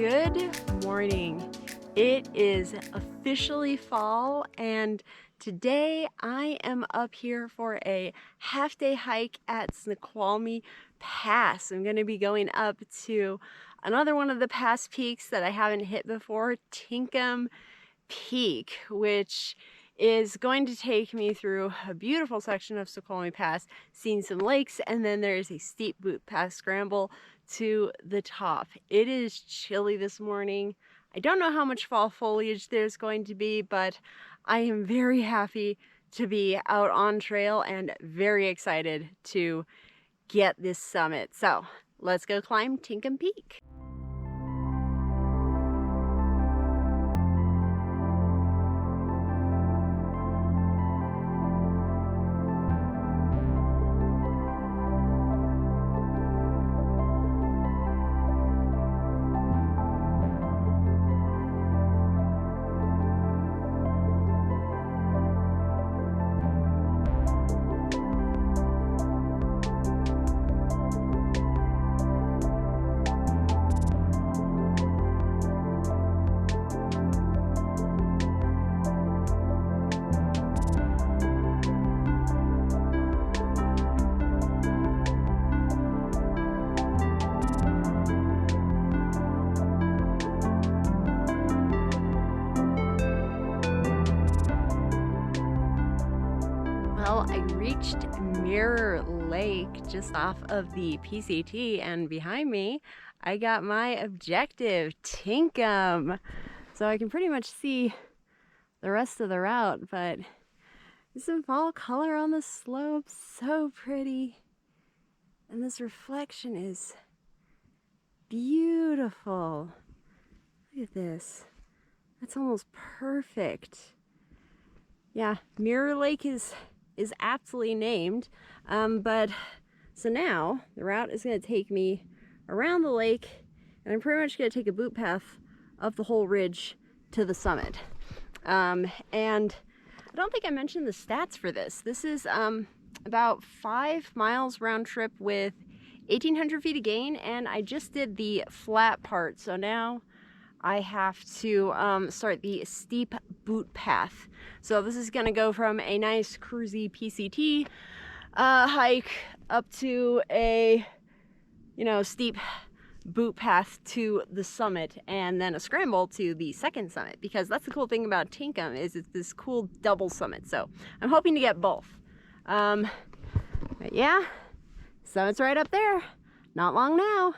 Good morning. It is officially fall, and today I am up here for a half-day hike at Snoqualmie Pass. I'm going to be going up to another one of the pass peaks that I haven't hit before, Tinkham Peak, which is going to take me through a beautiful section of Snoqualmie Pass, seeing some lakes, and then there's a steep boot pass scramble to the top. It is chilly this morning. I don't know how much fall foliage there's going to be, but I am very happy to be out on trail and very excited to get this summit. So let's go climb Tinkham Peak. Well, I reached Mirror Lake just off of the PCT, and behind me I got my objective, Tinkham. So I can pretty much see the rest of the route, but there's some fall color on the slope, so pretty. And this reflection is beautiful. Look at this. That's almost perfect. Yeah, Mirror Lake is aptly named, but so now the route is going to take me around the lake, and I'm pretty much going to take a boot path up the whole ridge to the summit. And I don't think I mentioned the stats for this. This is about 5 miles round trip with 1,800 feet of gain, and I just did the flat part, so now I have to start the steep boot path. So this is going to go from a nice cruisy PCT hike up to a, steep boot path to the summit, and then a scramble to the second summit, because that's the cool thing about Tinkham is it's this cool double summit. So I'm hoping to get both. But yeah, summit's right up there. Not long now.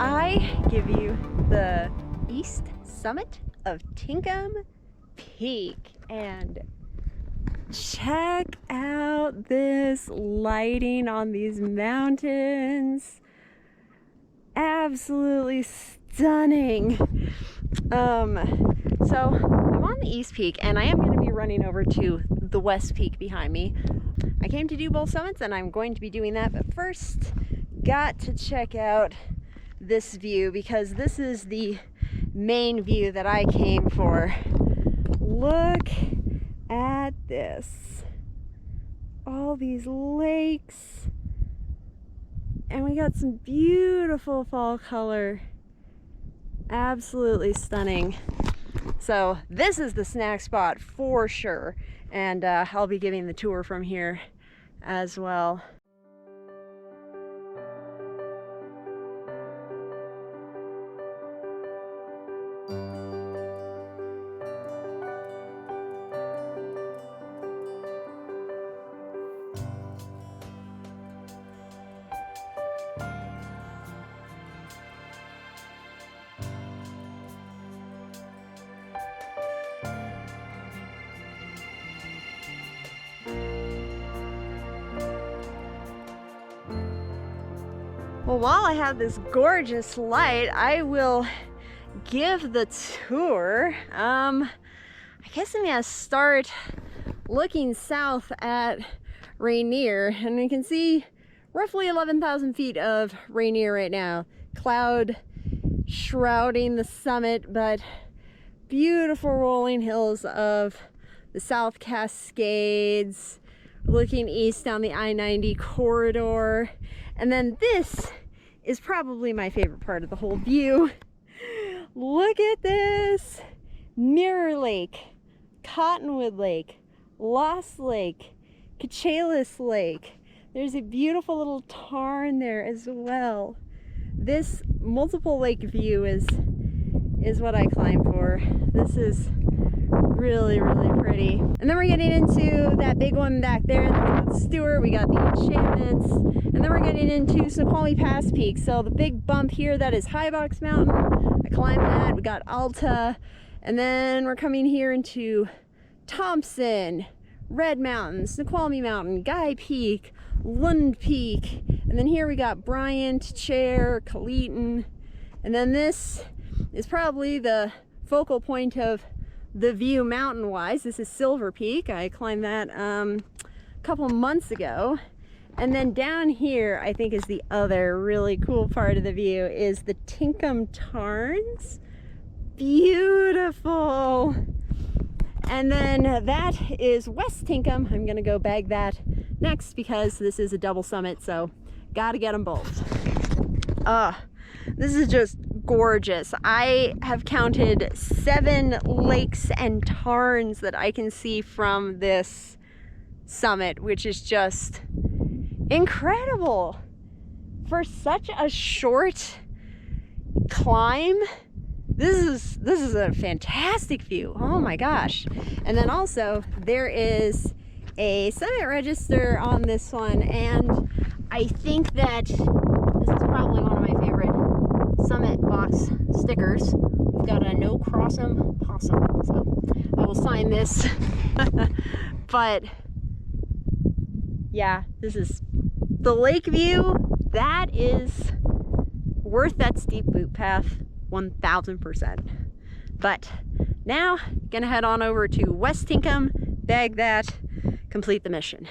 I give you the east summit of Tinkham Peak, and check out this lighting on these mountains. Absolutely stunning. So I'm on the east peak, and I am going to be running over to the west peak behind me. I came to do both summits, and I'm going to be doing that, but first got to check out this view, because this is the main view that I came for. Look at this. All these lakes. And we got some beautiful fall color. Absolutely stunning. So this is the snack spot for sure, and I'll be giving the tour from here as well. Well, while I have this gorgeous light, I will give the tour. I guess I'm gonna start looking south at Rainier, and we can see roughly 11,000 feet of Rainier right now. Cloud shrouding the summit, but beautiful rolling hills of the South Cascades, looking east down the I-90 corridor. And then this is probably my favorite part of the whole view. Look at this! Mirror Lake, Cottonwood Lake, Lost Lake, Cachelas Lake. There's a beautiful little tarn there as well. This multiple lake view is what I climb for. This is really, really pretty. And then we're getting into that big one back there. That's Mount Stewart. We got the enchantments. And then we're getting into Snoqualmie Pass Peak. So the big bump here, that is High Box Mountain. I climbed that. We got Alta. And then we're coming here into Thompson, Red Mountain, Snoqualmie Mountain, Guy Peak, Lund Peak. And then here we got Bryant, Chair, Caleton. And then this is probably the focal point of the view mountain-wise. This is Silver Peak. I climbed that a couple months ago. And then down here, I think is the other really cool part of the view, is the Tinkham Tarns. Beautiful. And then that is West Tinkham. I'm gonna go bag that next because this is a double summit, so gotta get them both. This is just gorgeous. I have counted 7 lakes and tarns that I can see from this summit, which is just incredible. For such a short climb, this is a fantastic view. Oh my gosh. And then also there is a summit register on this one, and I think that this is probably one of my favorite summit box stickers. We've got a no cross'em possum, so I will sign this. But yeah, this is the lake view. That is worth that steep boot path 1000%. But now gonna head on over to West Tinkham, bag that, complete the mission.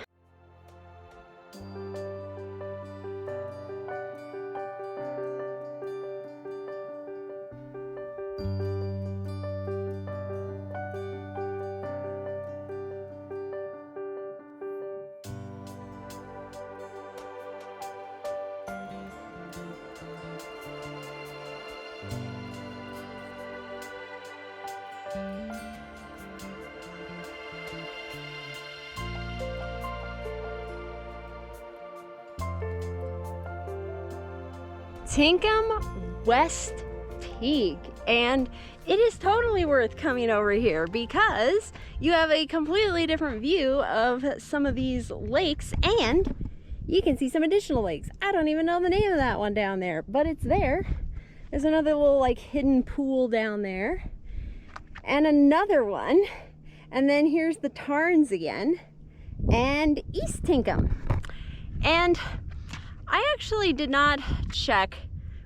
Tinkham West Peak, and it is totally worth coming over here because you have a completely different view of some of these lakes, and you can see some additional lakes. I don't even know the name of that one down there, but it's there. There's another little like hidden pool down there, and another one, and then here's the Tarns again, and East Tinkham. And I actually did not check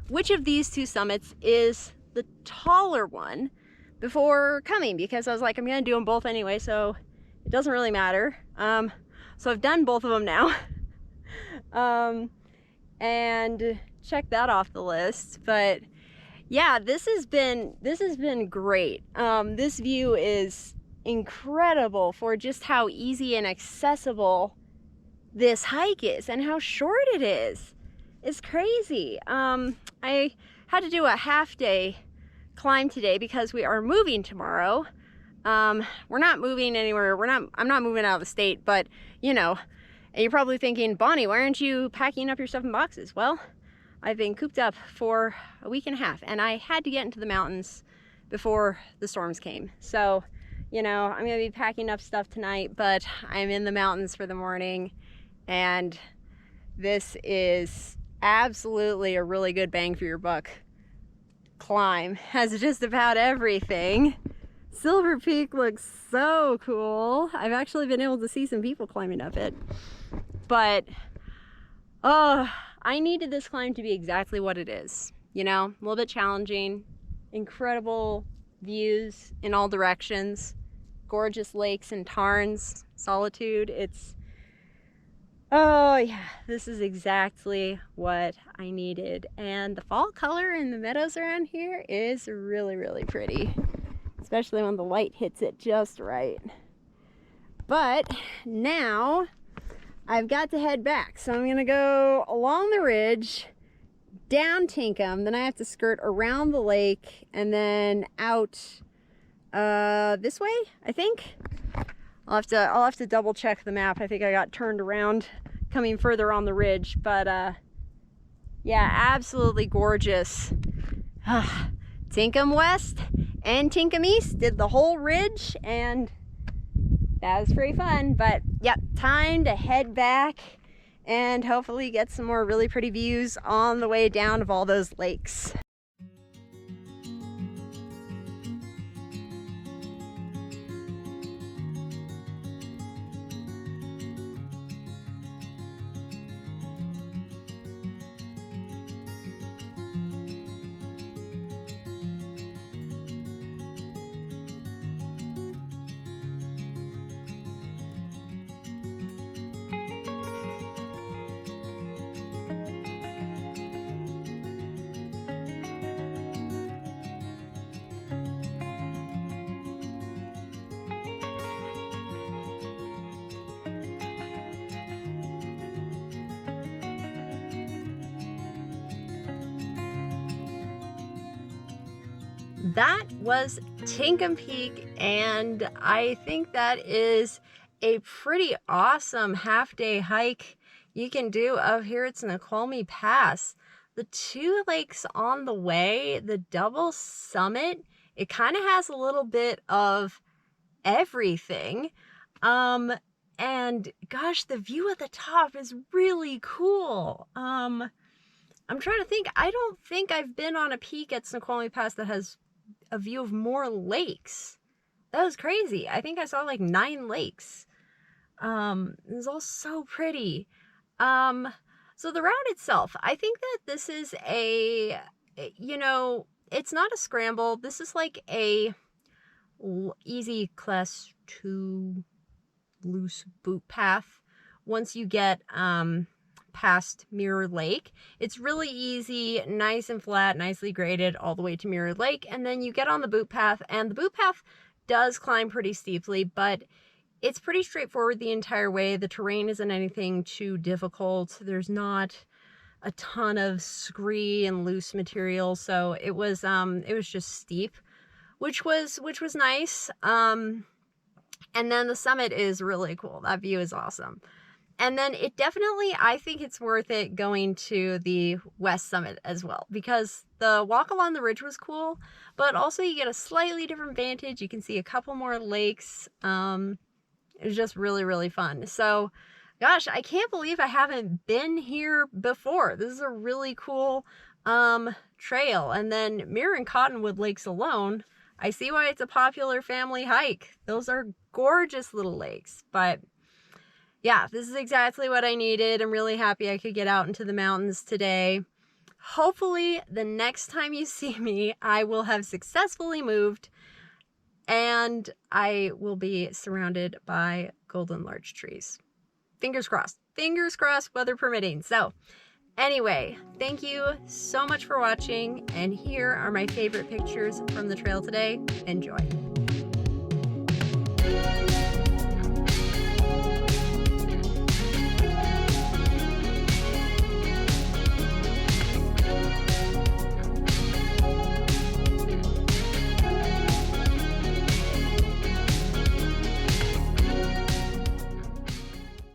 which of these two summits is the taller one before coming, because I was like, I'm gonna do them both anyway, so it doesn't really matter. So I've done both of them now. And check that off the list. But yeah, this has been great. This view is incredible for just how easy and accessible this hike is and how short it is. It's crazy. I had to do a half day climb today because we are moving tomorrow. We're not moving anywhere. I'm not moving out of the state, but you know, and you're probably thinking, Bonnie, why aren't you packing up your stuff in boxes? Well, I've been cooped up for a week and a half, and I had to get into the mountains before the storms came. So, you know, I'm gonna be packing up stuff tonight, but I'm in the mountains for the morning, and this is absolutely a really good bang for your buck climb. Has just about everything. Silver Peak looks so cool. I've actually been able to see some people climbing up it, but I needed this climb to be exactly what it is. You know, a little bit challenging, incredible views in all directions, gorgeous lakes and tarns, solitude. Oh yeah, this is exactly what I needed. And the fall color in the meadows around here is really, really pretty, especially when the light hits it just right. But now I've got to head back. So I'm gonna go along the ridge, down Tinkham, then I have to skirt around the lake and then out this way, I think. I'll have to double check the map. I think I got turned around coming further on the ridge, but yeah, absolutely gorgeous. Tinkham West and Tinkham East did the whole ridge, and that was pretty fun. But yep, time to head back and hopefully get some more really pretty views on the way down of all those lakes. That was Tinkham Peak, and I think that is a pretty awesome half-day hike you can do up here at Snoqualmie Pass. The two lakes on the way, the double summit, it kind of has a little bit of everything. And gosh, the view at the top is really cool. I'm trying to think. I don't think I've been on a peak at Snoqualmie Pass that has a view of more lakes. That was crazy. I think I saw like 9 lakes. It was all so pretty. So the route itself, I think that this is a, you know, it's not a scramble. This is like a easy class 2 loose boot path. Once you get past Mirror Lake, it's really easy, nice and flat, nicely graded all the way to Mirror Lake, and then you get on the boot path, and the boot path does climb pretty steeply, but it's pretty straightforward the entire way. The terrain isn't anything too difficult. There's not a ton of scree and loose material, so it was just steep, which was nice. And then the summit is really cool. That view is awesome. And then it definitely, I think it's worth it going to the West Summit as well, because the walk along the ridge was cool, but also you get a slightly different vantage. You can see a couple more lakes. It was just really, really fun. So, gosh, I can't believe I haven't been here before. This is a really cool trail. And then Mirror and Cottonwood Lakes alone, I see why it's a popular family hike. Those are gorgeous little lakes, but yeah, this is exactly what I needed. I'm really happy I could get out into the mountains today. Hopefully, the next time you see me, I will have successfully moved and I will be surrounded by golden larch trees. Fingers crossed, weather permitting. So anyway, thank you so much for watching, and here are my favorite pictures from the trail today. Enjoy.